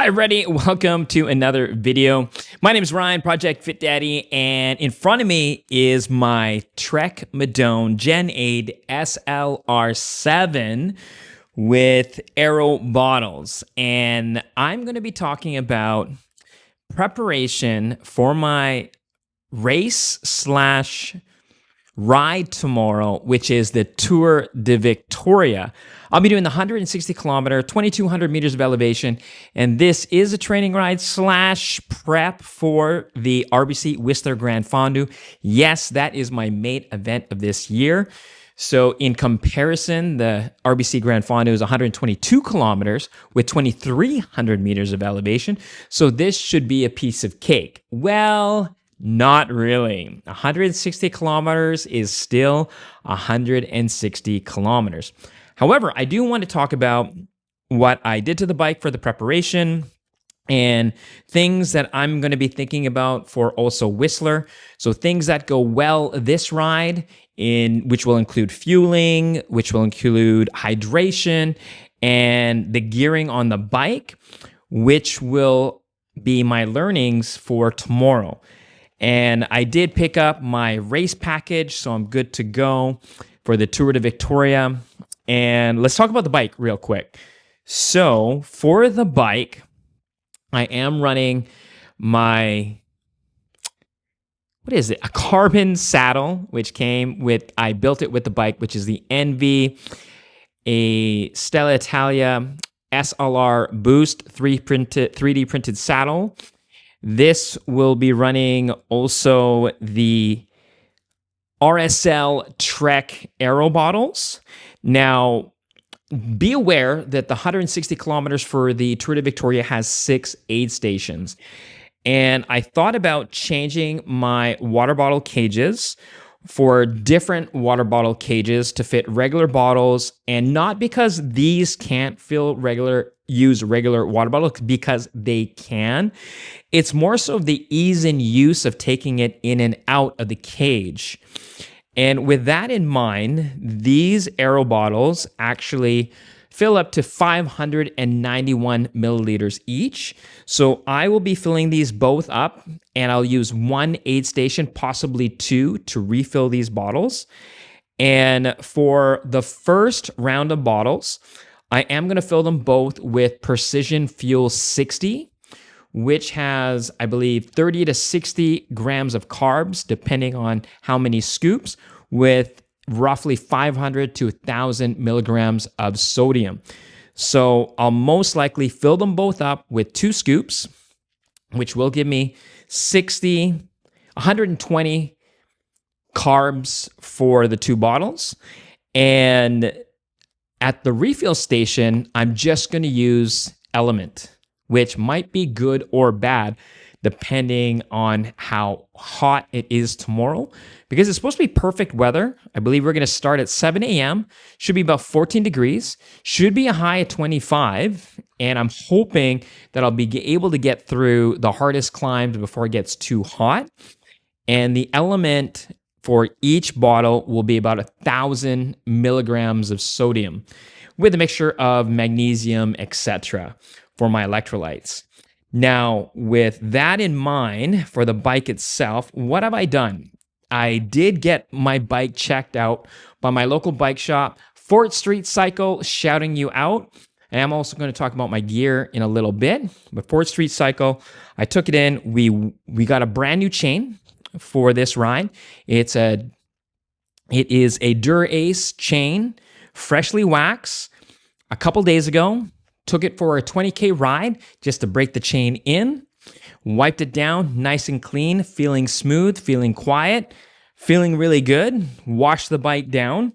Hi everybody, welcome to another video. My name is Ryan, Project Fit Daddy, and in front of me is my Trek Madone Gen 8 SLR 7 with aero bottles. And I'm going to be talking about preparation for my race slash ride tomorrow, which is the Tour de Victoria. I'll be doing the 160 kilometer, 2,200 meters of elevation, and this is a training ride slash prep for the RBC Whistler Granfondo. Yes, that is my main event of this year. So in comparison, the RBC Granfondo is 122 kilometers with 2,300 meters of elevation. So this should be a piece of cake. Well, not really. 160 kilometers is still 160 kilometers. However, I do want to talk about what I did to the bike for the preparation and things that I'm going to be thinking about for also Whistler. So things that go well this ride, which will include fueling, which will include hydration, and the gearing on the bike, which will be my learnings for tomorrow. And I did pick up my race package, so I'm good to go for the Tour de Victoria. And let's talk about the bike real quick. So for the bike, I am running my, a carbon saddle, which came with, I built it with the bike, which is the NV, a Stella Italia SLR Boost 3D printed saddle. This will be running also the RSL Trek aero bottles. Now, be aware that the 160 kilometers for the Tour de Victoria has 6 aid stations. And I thought about changing my water bottle cages for different water bottle cages to fit regular bottles, and not because these can't use regular water bottles, because they can. It's more so the ease in use of taking it in and out of the cage. And with that in mind, these aero bottles actually fill up to 591 milliliters each. So I will be filling these both up, and I'll use one aid station, possibly 2, to refill these bottles. And for the first round of bottles, I am going to fill them both with Precision Fuel 60, which has, I believe, 30 to 60 grams of carbs, depending on how many scoops, with roughly 500 to 1,000 milligrams of sodium. So I'll most likely fill them both up with 2 scoops, which will give me 120 carbs for the 2 bottles. And at the refill station, I'm just going to use Element, which might be good or bad depending on how hot it is tomorrow, because it's supposed to be perfect weather. I believe we're going to start at 7 a.m., should be about 14 degrees, should be a high of 25, and I'm hoping that I'll be able to get through the hardest climbs before it gets too hot. And the Element for each bottle will be about 1,000 milligrams of sodium with a mixture of magnesium, etc., for my electrolytes. Now, with that in mind, for the bike itself, what have I done? I did get my bike checked out by my local bike shop, Fort Street Cycle, shouting you out. And I'm also going to talk about my gear in a little bit. But Fort Street Cycle, I took it in. We got a brand new chain for this ride. It is a Dura-Ace chain, freshly waxed a couple days ago. Took it for a 20K ride just to break the chain in, wiped it down nice and clean, feeling smooth, feeling quiet, feeling really good. Washed the bike down,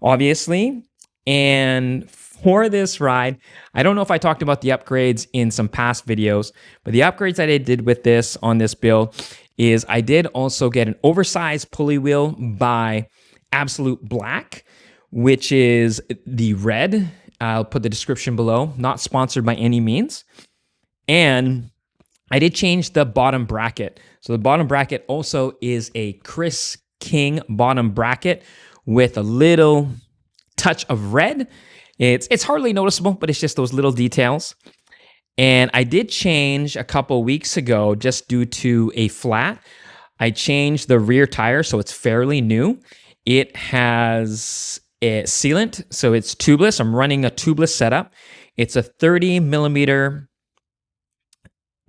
obviously. And for this ride, I don't know if I talked about the upgrades in some past videos, but the upgrades that I did with this on this build is I did also get an oversized pulley wheel by Absolute Black, which is the red. I'll put the description below, not sponsored by any means. And I did change the bottom bracket. So the bottom bracket also is a Chris King bottom bracket with a little touch of red. It's hardly noticeable, but it's just those little details. And I did change a couple weeks ago just due to a flat. I changed the rear tire, so it's fairly new. It has a sealant, so it's tubeless. I'm running a tubeless setup. It's a 30 millimeter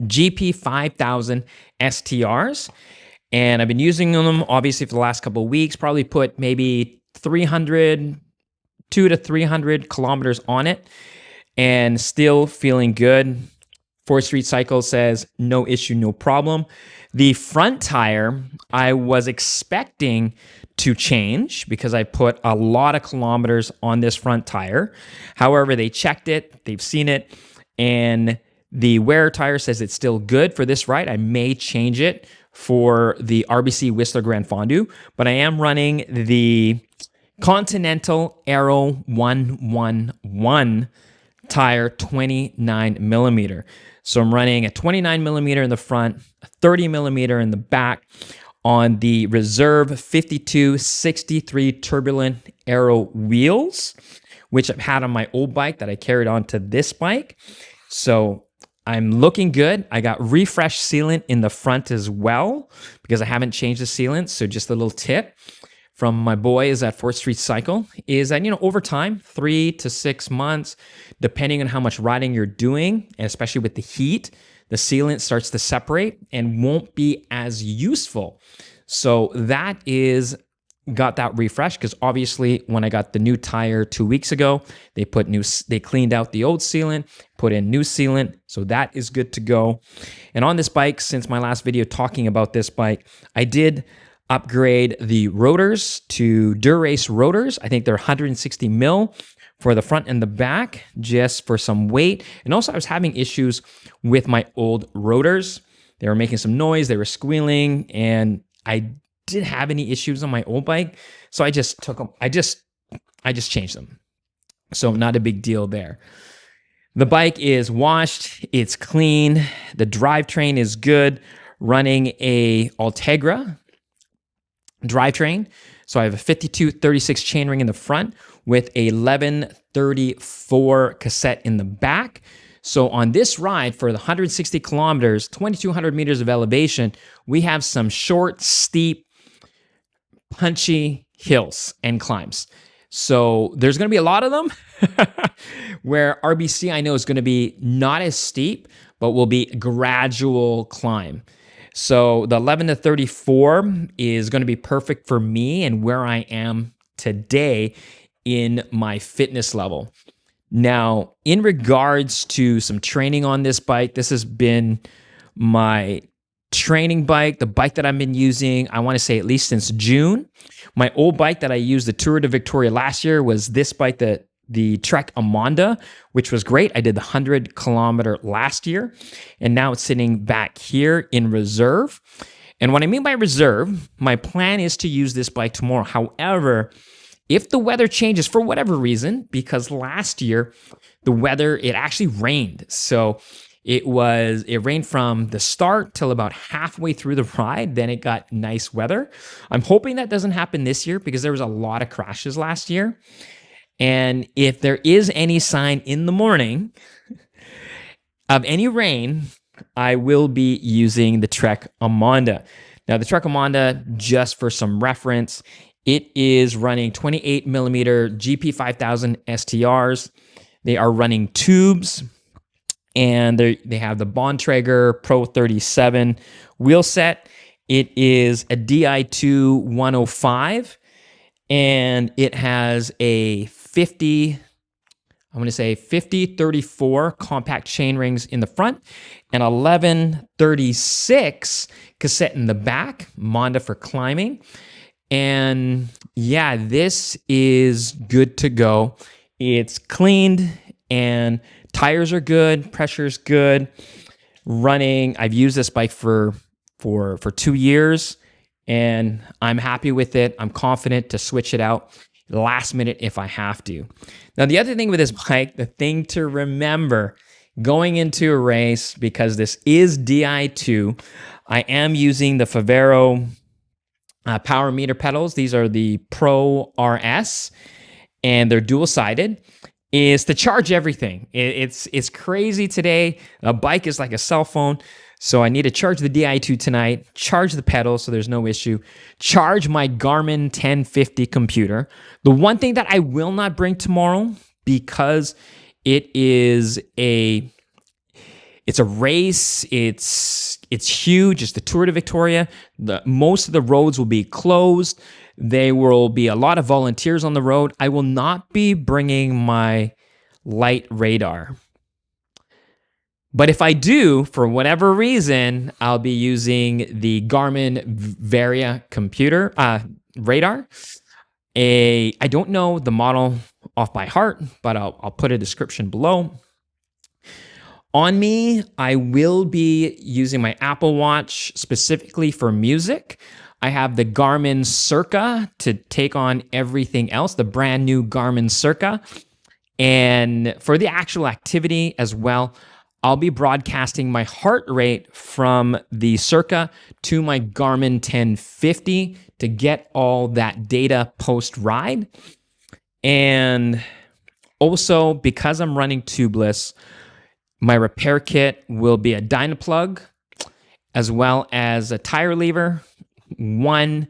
GP 5000 STRs. And I've been using them obviously for the last couple of weeks, probably put maybe 200 to 300 kilometers on it, and still feeling good. 4th Street Cycle says no issue, no problem. The front tire, I was expecting to change because I put a lot of kilometers on this front tire. However, they checked it, they've seen it, and the wear tire says it's still good for this ride. I may change it for the RBC Whistler Granfondo, but I am running the Continental Aero 111 tire, 29 millimeter. So I'm running a 29 millimeter in the front, a 30 millimeter in the back on the Reserve 5263 turbulent Aero wheels, which I've had on my old bike that I carried onto this bike. So I'm looking good. I got refresh sealant in the front as well because I haven't changed the sealant. So just a little tip from my boys at 4th Street Cycle is that, over time, 3 to 6 months, depending on how much riding you're doing, and especially with the heat, the sealant starts to separate and won't be as useful. So that is got that refresh because obviously when I got the new tire 2 weeks ago, they cleaned out the old sealant, put in new sealant. So that is good to go. And on this bike, since my last video talking about this bike, I did upgrade the rotors to Dura-Ace rotors. I think they're 160 mil for the front and the back, just for some weight. And also I was having issues with my old rotors. They were making some noise, they were squealing, and I didn't have any issues on my old bike. So I just took them, I just changed them. So not a big deal there. The bike is washed, it's clean, the drivetrain is good, running a Ultegra drivetrain. So I have a 5236 chainring in the front with a 1134 cassette in the back. So on this ride for the 160 kilometers, 2,200 meters of elevation, we have some short, steep, punchy hills and climbs. So there's going to be a lot of them where RBC I know is going to be not as steep, but will be gradual climb. So the 11 to 34 is going to be perfect for me and where I am today in my fitness level. Now, in regards to some training on this bike, this has been my training bike, the bike that I've been using, I want to say at least since June. My old bike that I used the Tour de Victoria last year was this bike, the Trek Madone, which was great. I did the 100 kilometer last year, and now it's sitting back here in reserve. And what I mean by reserve, my plan is to use this bike tomorrow. However, if the weather changes for whatever reason, because last year, the weather, it actually rained. So it rained from the start till about halfway through the ride. Then it got nice weather. I'm hoping that doesn't happen this year because there was a lot of crashes last year. And if there is any sign in the morning of any rain, I will be using the Trek Madone. Now, the Trek Madone, just for some reference, it is running 28 millimeter GP 5000 STRs. They are running tubes, and they have the Bontrager Pro 37 wheel set. It is a Di2 105, and it has a 5034 compact chain rings in the front and 1136 cassette in the back, Monda for climbing. And yeah, this is good to go. It's cleaned and tires are good, pressure's good. Running, I've used this bike for 2 years and I'm happy with it. I'm confident to switch it out last minute if I have to. Now, the other thing with this bike, the thing to remember going into a race, because this is Di2, I am using the Favero power meter pedals. These are the Pro RS, and they're dual-sided. is to charge everything. It's crazy today. A bike is like a cell phone. So I need to charge the Di2 tonight, charge the pedals so there's no issue, charge my Garmin 1050 computer. The one thing that I will not bring tomorrow, because it's a race, it's huge, it's the Tour de Victoria. Most of the roads will be closed. There will be a lot of volunteers on the road. I will not be bringing my light radar. But if I do, for whatever reason, I'll be using the Garmin Varia computer radar. I don't know the model off by heart, but I'll put a description below. On me, I will be using my Apple Watch specifically for music. I have the Garmin Circa to take on everything else, the brand new Garmin Circa. And for the actual activity as well, I'll be broadcasting my heart rate from the Circa to my Garmin 1050 to get all that data post-ride. And also, because I'm running tubeless, my repair kit will be a Dynaplug, as well as a tire lever, one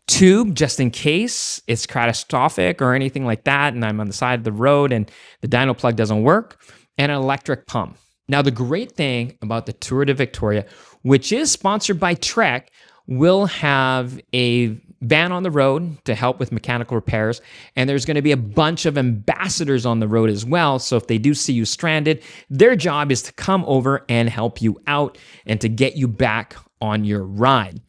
tube just in case it's catastrophic or anything like that, and I'm on the side of the road and the Dynaplug doesn't work, and an electric pump. Now, the great thing about the Tour de Victoria, which is sponsored by Trek, will have a van on the road to help with mechanical repairs, and there's going to be a bunch of ambassadors on the road as well. So if they do see you stranded, their job is to come over and help you out and to get you back on your ride.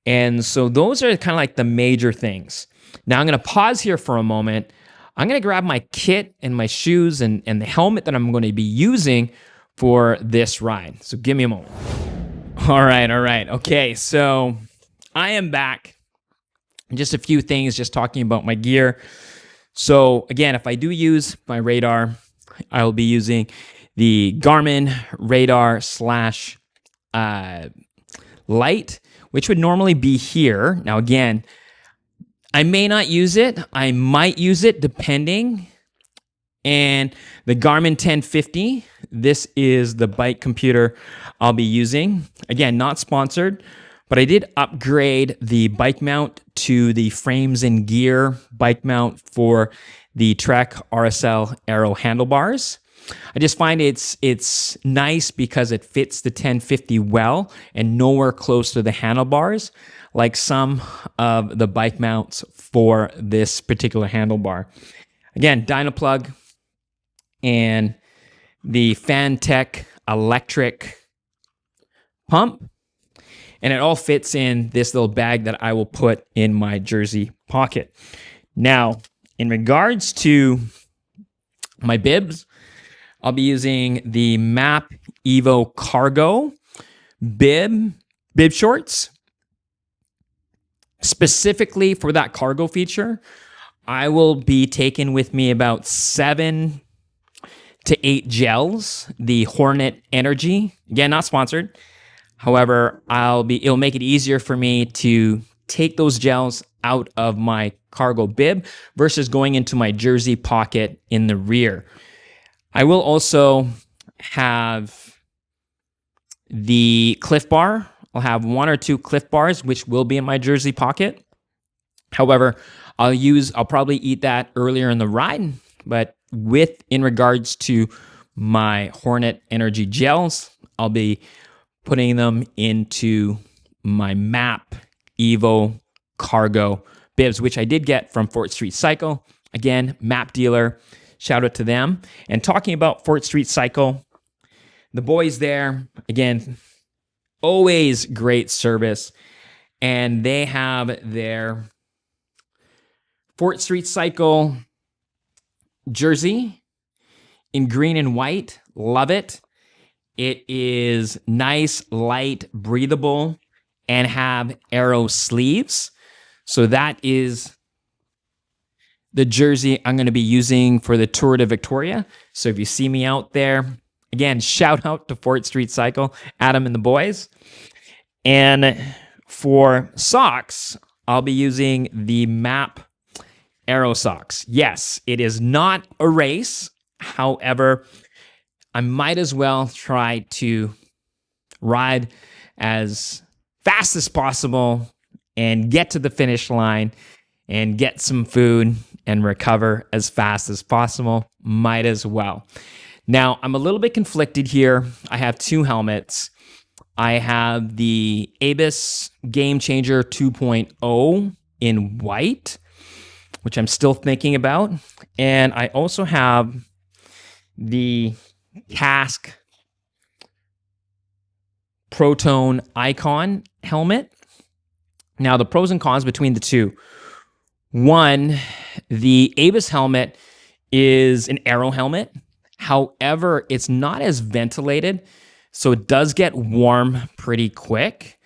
And so those are kind of like the major things. Now I'm going to pause here for a moment. I'm going to grab my kit and my shoes and the helmet that I'm going to be using for this ride. So give me a moment. All right. Okay, so I am back. Just a few things, just talking about my gear. So again, if I do use my radar, I will be using the Garmin radar / light, which would normally be here. Now again, I may not use it. I might use it depending. And the Garmin 1050, this is the bike computer I'll be using. Again, not sponsored, but I did upgrade the bike mount to the frames and gear bike mount for the Trek RSL Aero handlebars. I just find it's nice because it fits the 1050 well and nowhere close to the handlebars, like some of the bike mounts for this particular handlebar. Again, Dynaplug and the Fantech electric pump. And it all fits in this little bag that I will put in my jersey pocket. Now, in regards to my bibs, I'll be using the MAP Evo Cargo bib shorts. Specifically for that cargo feature, I will be taking with me about 7 to 8 gels, the Hornet Energy. Again, not sponsored. However, it'll make it easier for me to take those gels out of my cargo bib versus going into my jersey pocket in the rear. I will also have the Cliff Bar. I'll have 1 or 2 Cliff Bars, which will be in my jersey pocket. However, I'll probably eat that earlier in the ride, but in regards to my Hornet Energy gels, I'll be putting them into my MAP Evo Cargo bibs, which I did get from Fort Street Cycle. Again, MAP dealer, shout out to them. And talking about Fort Street Cycle, the boys there, again, always great service. And they have their Fort Street Cycle jersey in green and white. Love it. It is nice, light, breathable, and have arrow sleeves. So that is the jersey I'm going to be using for the Tour de Victoria. So if you see me out there, again, shout out to Fort Street Cycle, Adam and the boys. And for socks, I'll be using the MAP aero socks. Yes, it is not a race. However, I might as well try to ride as fast as possible and get to the finish line and get some food and recover as fast as possible. Might as well. Now, I'm a little bit conflicted here. I have two helmets. I have the Abus Game Changer 2.0 in white, which I'm still thinking about. And I also have the Task Protone Icon helmet. Now, the pros and cons between the two. One, the Abus helmet is an aero helmet. However, it's not as ventilated, so it does get warm pretty quick.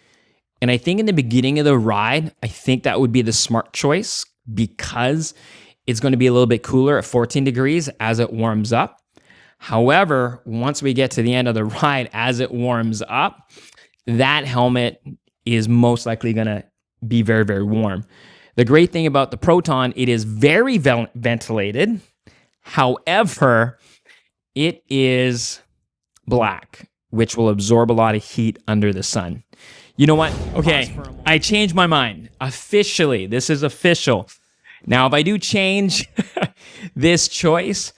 And I think in the beginning of the ride, I think that would be the smart choice because it's going to be a little bit cooler at 14 degrees as it warms up. However, once we get to the end of the ride, as it warms up, that helmet is most likely going to be very, very warm. The great thing about the Proton, it is very ventilated. However, it is black, which will absorb a lot of heat under the sun. You know what? Okay, I changed my mind. Officially, this is official. Now, if I do change this choice,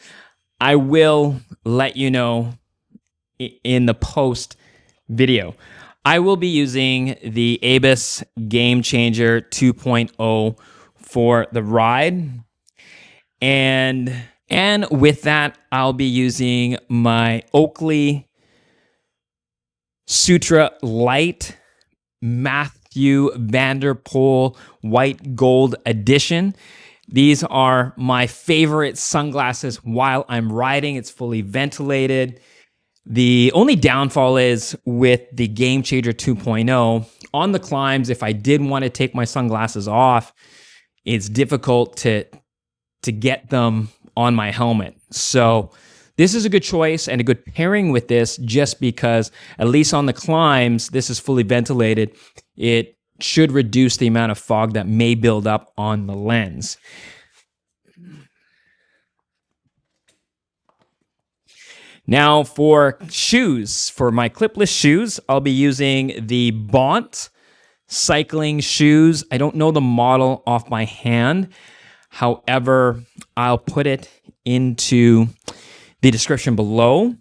I will let you know in the post video. I will be using the Abus Game Changer 2.0 for the ride. And with that, I'll be using my Oakley Sutra Light Matthew Vanderpool White Gold Edition. These are my favorite sunglasses while I'm riding. It's fully ventilated. The only downfall is with the Game Changer 2.0, on the climbs, if I did want to take my sunglasses off, it's difficult to get them on my helmet. So this is a good choice and a good pairing with this just because, at least on the climbs, this is fully ventilated. It should reduce the amount of fog that may build up on the lens. Now for shoes, for my clipless shoes, I'll be using the Bont cycling shoes. I don't know the model off by hand. However, I'll put it into the description below.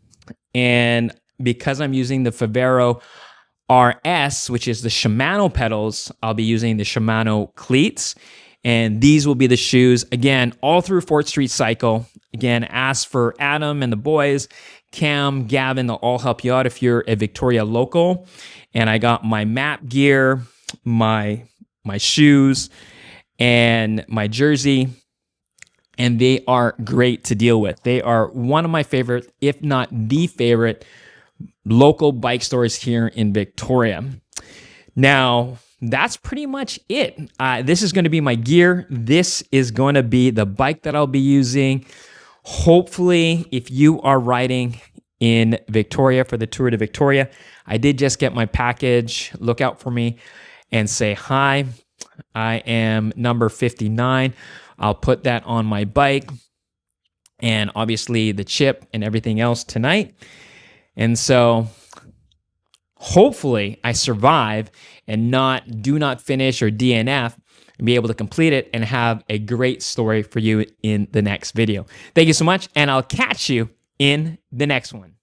And because I'm using the Favero RS, which is the Shimano pedals, I'll be using the Shimano cleats. And these will be the shoes, again, all through 4th Street Cycle. Again, ask for Adam and the boys, Cam, Gavin, they'll all help you out if you're a Victoria local. And I got my map gear, my shoes, and my jersey. And they are great to deal with. They are one of my favorite, if not the favorite, local bike stores here in Victoria. Now, that's pretty much it. This is going to be my gear. This is going to be the bike that I'll be using. Hopefully, if you are riding in Victoria for the Tour de Victoria, I did just get my package. Look out for me and say hi. I am number 59. I'll put that on my bike and obviously the chip and everything else tonight. And so hopefully I survive and do not finish or DNF and be able to complete it and have a great story for you in the next video. Thank you so much, and I'll catch you in the next one.